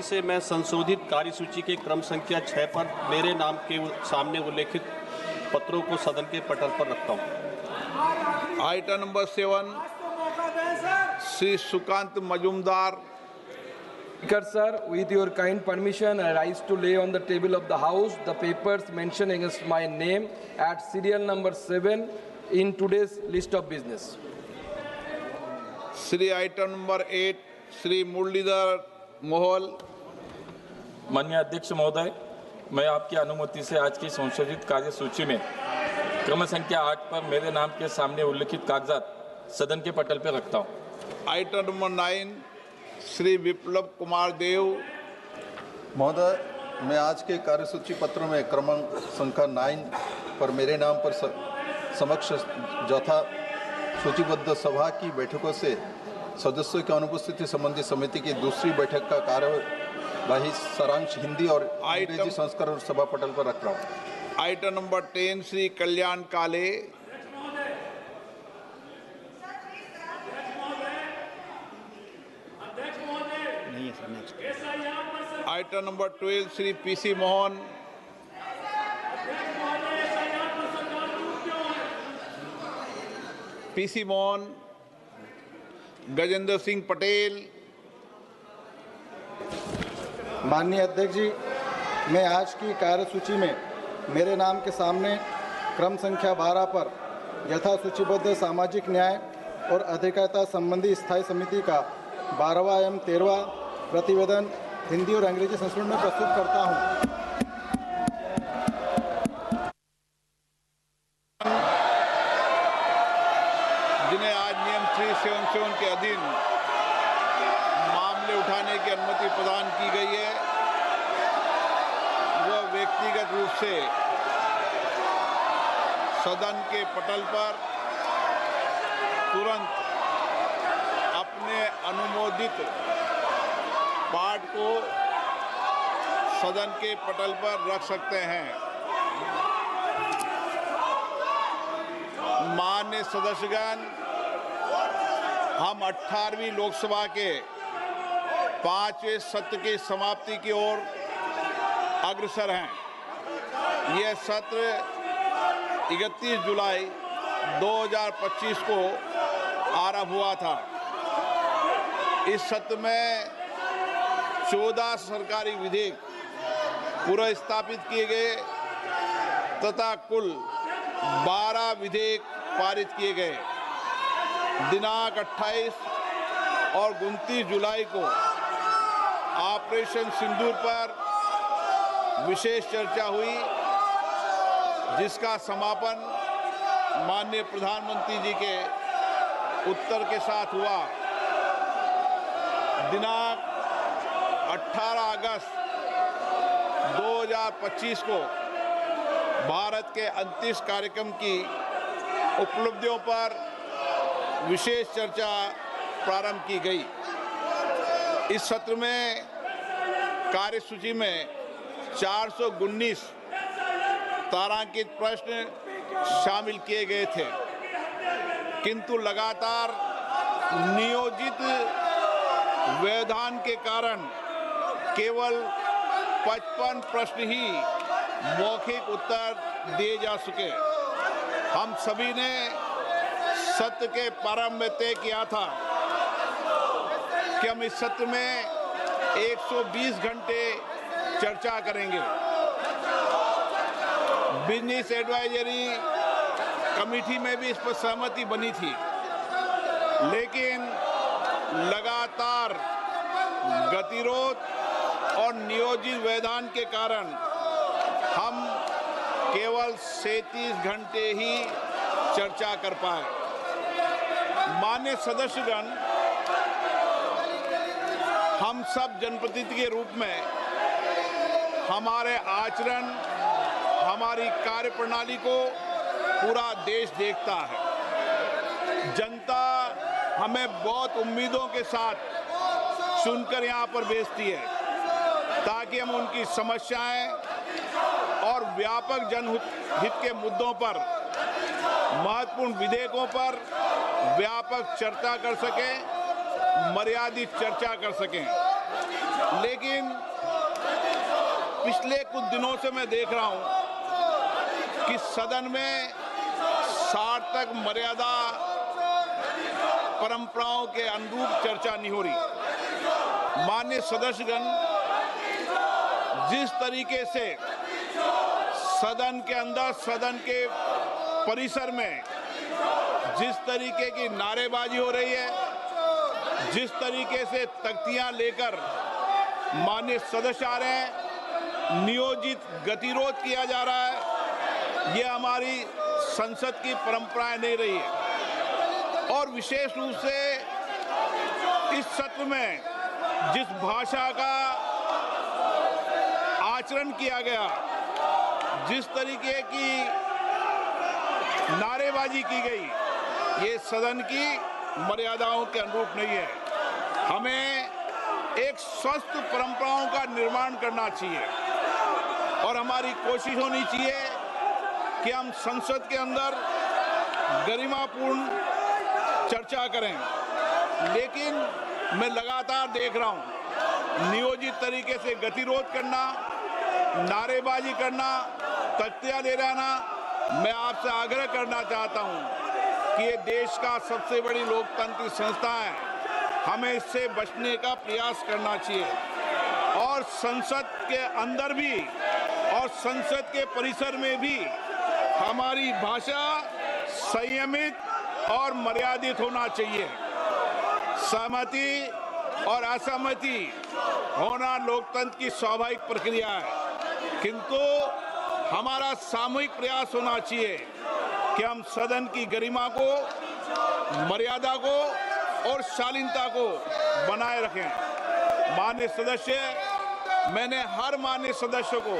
से मैं संशोधित कार्यसूची के क्रम संख्या 6 पर मेरे नाम के सामने उल्लेखित पत्रों को सदन के पटल पर रखता हूं। Item number 7 Shri Sukanta Majumdar. Speaker sir, with your kind permission, I rise to lay on the table of the House the papers mentioned against my name at serial number 7 in today's list of business. Shri item number 8 Shri Muralidhar Mohol. माननीय अध्यक्ष महोदय, मैं आपकी अनुमति से आज की संशोधित कार्यसूची में क्रम संख्या 8 पर मेरे नाम के सामने उल्लिखित कागजात सदन के पटल पर रखता हूं। आइटम नंबर 9 श्री विप्लव कुमार देव। महोदय, मैं आज के कार्यसूची पत्र में क्रमांक संख्या 9 पर मेरे नाम पर समक्ष यथा सूचीबद्ध सभा की बैठकों से सदस्यों की अनुपस्थिति संबंधी समिति की दूसरी बैठक का कार्यवाही सारांश हिंदी और अंग्रेजी संस्करण सभा पटल पर रख रहा हूँ। आइटम नंबर 10 श्री कल्याण काले। Item number 12 Shri PC Mohan. PC Mohan, Gajendra Singh Patel. माननीय अध्यक्ष जी, मैं आज की कार्यसूची में मेरे नाम के सामने क्रम संख्या 12 पर यथा सूचीबद्ध सामाजिक न्याय और अधिकारिता संबंधी स्थायी समिति का 12वां एवं 13वां प्रतिवेदन हिंदी और अंग्रेजी संस्करण में प्रस्तुत करता हूं। जिन्हें आज नियम 377 के अधीन मामले उठाने की अनुमति प्रदान की गई है, वह व्यक्तिगत रूप से सदन के पटल पर तुरंत अपने अनुमोदित पाठ को सदन के पटल पर रख सकते हैं। माननीय सदस्यगण, हम 18वीं लोकसभा के 5वें सत्र की समाप्ति की ओर अग्रसर हैं। यह सत्र 31 जुलाई 2025 को आरंभ हुआ था। इस सत्र में 14 सरकारी विधेयक पुनर्स्थापित किए गए तथा कुल 12 विधेयक पारित किए गए। दिनांक 28 और 29 जुलाई को ऑपरेशन सिंदूर पर विशेष चर्चा हुई, जिसका समापन माननीय प्रधानमंत्री जी के उत्तर के साथ हुआ। दिनांक 18 अगस्त 2025 को भारत के अंतरिक्ष कार्यक्रम की उपलब्धियों पर विशेष चर्चा प्रारंभ की गई। इस सत्र में कार्यसूची में 419 तारांकित प्रश्न शामिल किए गए थे, किंतु लगातार नियोजित व्यवधान के कारण केवल 55 प्रश्न ही मौखिक उत्तर दिए जा सके। हम सभी ने सत्र के प्रारंभ में तय किया था कि हम इस सत्र में 120 घंटे चर्चा करेंगे। बिजनेस एडवाइजरी कमेटी में भी इस पर सहमति बनी थी, लेकिन लगातार गतिरोध और नियोजित व्यवधान के कारण हम केवल 37 घंटे ही चर्चा कर पाए। माननीय सदस्यगण, हम सब जनप्रतिनिधि के रूप में हमारे आचरण, हमारी कार्यप्रणाली को पूरा देश देखता है। जनता हमें बहुत उम्मीदों के साथ चुनकर यहाँ पर भेजती है, ताकि हम उनकी समस्याएं और व्यापक जनहित के मुद्दों पर, महत्वपूर्ण विधेयकों पर व्यापक चर्चा कर सकें, मर्यादित चर्चा कर सकें। लेकिन पिछले कुछ दिनों से मैं देख रहा हूं कि सदन में सार्थक मर्यादा परंपराओं के अनुरूप चर्चा नहीं हो रही। माननीय सदस्यगण, जिस तरीके से सदन के अंदर, सदन के परिसर में जिस तरीके की नारेबाजी हो रही है, जिस तरीके से तख्तियां लेकर माननीय सदस्य आ रहे हैं, नियोजित गतिरोध किया जा रहा है, यह हमारी संसद की परंपराएं नहीं रही है। और विशेष रूप से इस सत्र में जिस भाषा का आचरण किया गया, जिस तरीके की नारेबाजी की गई, ये सदन की मर्यादाओं के अनुरूप नहीं है। हमें एक स्वस्थ परंपराओं का निर्माण करना चाहिए और हमारी कोशिश होनी चाहिए कि हम संसद के अंदर गरिमापूर्ण चर्चा करें। लेकिन मैं लगातार देख रहा हूं नियोजित तरीके से गतिरोध करना, नारेबाजी करना, तख्तियां ले रहना। मैं आपसे आग्रह करना चाहता हूं कि ये देश का सबसे बड़ी लोकतांत्रिक संस्था है, हमें इससे बचने का प्रयास करना चाहिए। और संसद के अंदर भी और संसद के परिसर में भी हमारी भाषा संयमित और मर्यादित होना चाहिए। सहमति और असहमति होना लोकतंत्र की स्वाभाविक प्रक्रिया है, किंतु हमारा सामूहिक प्रयास होना चाहिए कि हम सदन की गरिमा को, मर्यादा को और शालीनता को बनाए रखें। माननीय सदस्य, मैंने हर माननीय सदस्य को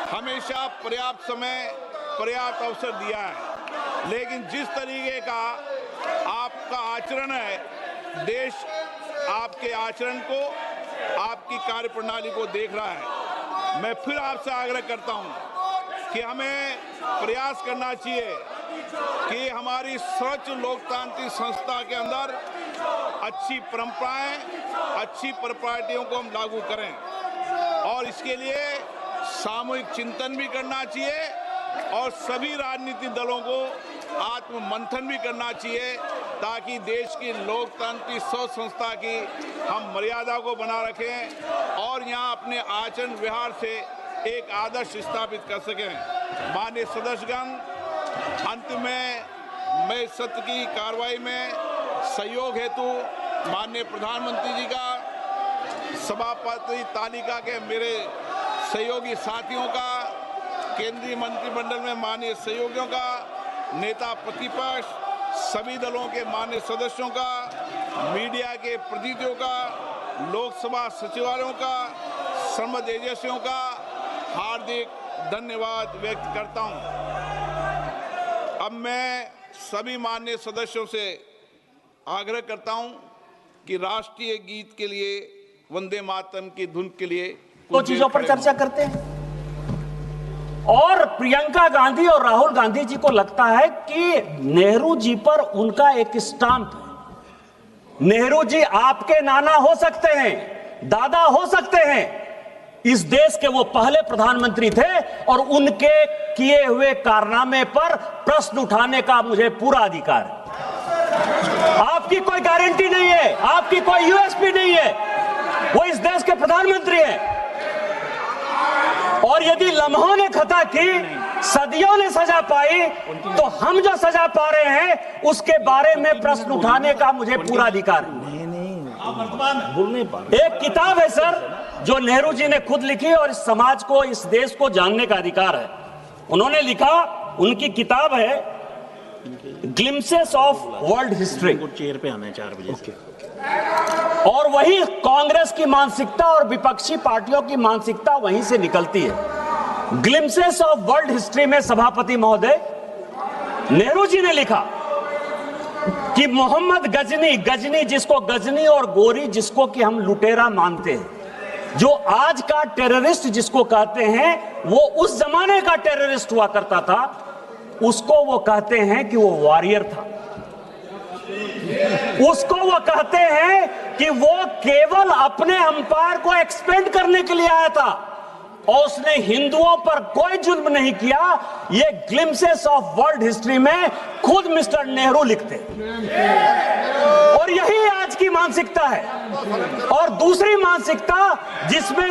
हमेशा पर्याप्त समय, पर्याप्त अवसर दिया है, लेकिन जिस तरीके का आपका आचरण है, देश आपके आचरण को, आपकी कार्यप्रणाली को देख रहा है। मैं फिर आपसे आग्रह करता हूं कि हमें प्रयास करना चाहिए कि हमारी स्वच्छ लोकतांत्रिक संस्था के अंदर अच्छी परंपराएं, अच्छी प्रॉपर्टियों को हम लागू करें और इसके लिए सामूहिक चिंतन भी करना चाहिए और सभी राजनीतिक दलों को आत्म मंथन भी करना चाहिए, ताकि देश की लोकतांत्रिक स्वच्छ संस्था की हम मर्यादा को बना रखें और यहाँ अपने आचरण व्यवहार से एक आदर्श स्थापित कर सकें। माननीय सदस्यगण, अंत में मैं सत्र की कार्रवाई में सहयोग हेतु माननीय प्रधानमंत्री जी का, सभापति तालिका के मेरे सहयोगी साथियों का, केंद्रीय मंत्रिमंडल में माननीय सहयोगियों का, नेता प्रतिपक्ष, सभी दलों के माननीय सदस्यों का, मीडिया के प्रतिनिधियों का, लोकसभा सचिवालयों का, संबद्ध एजेंसियों का हार्दिक धन्यवाद व्यक्त करता हूं। अब मैं सभी माननीय सदस्यों से आग्रह करता हूं कि राष्ट्रीय गीत के लिए, वंदे मातरम की धुन के लिए दो चीजों पर चर्चा करते हैं। और प्रियंका गांधी और राहुल गांधी जी को लगता है कि नेहरू जी पर उनका एक स्टाम्प है। नेहरू जी आपके नाना हो सकते हैं, दादा हो सकते हैं, इस देश के वो पहले प्रधानमंत्री थे और उनके किए हुए कारनामे पर प्रश्न उठाने का मुझे पूरा अधिकार है। आपकी कोई गारंटी नहीं है, आपकी कोई यूएसपी नहीं है, वो इस देश के प्रधानमंत्री हैं। और यदि लम्हों ने खता की, सदियों ने सजा पाई, तो हम जो सजा पा रहे हैं उसके बारे में प्रश्न उठाने का मुझे पूरा अधिकार है। एक किताब है सर जो नेहरू जी ने खुद लिखी और इस समाज को, इस देश को जानने का अधिकार है। उन्होंने लिखा, उनकी किताब है glimpses of world history. Chair पे आना है 4 बजे। और वही कांग्रेस की मानसिकता और विपक्षी पार्टियों की मानसिकता वहीं से निकलती है। ग्लिम्सेस ऑफ वर्ल्ड हिस्ट्री में सभापति महोदय नेहरू जी ने लिखा कि मोहम्मद गजनी, गजनी जिसको गजनी और गोरी जिसको कि हम लुटेरा मानते हैं, जो आज का टेररिस्ट जिसको कहते हैं, वो उस जमाने का टेररिस्ट हुआ करता था, उसको वो कहते हैं कि वो वॉरियर था। उसको वो कहते हैं कि वो केवल अपने अंपायर को एक्सपेंड करने के लिए आया था और उसने हिंदुओं पर कोई जुल्म नहीं किया। ये ग्लिम्सेस ऑफ वर्ल्ड हिस्ट्री में खुद मिस्टर नेहरू लिखते और यही आज की मानसिकता है। और दूसरी मानसिकता जिसमें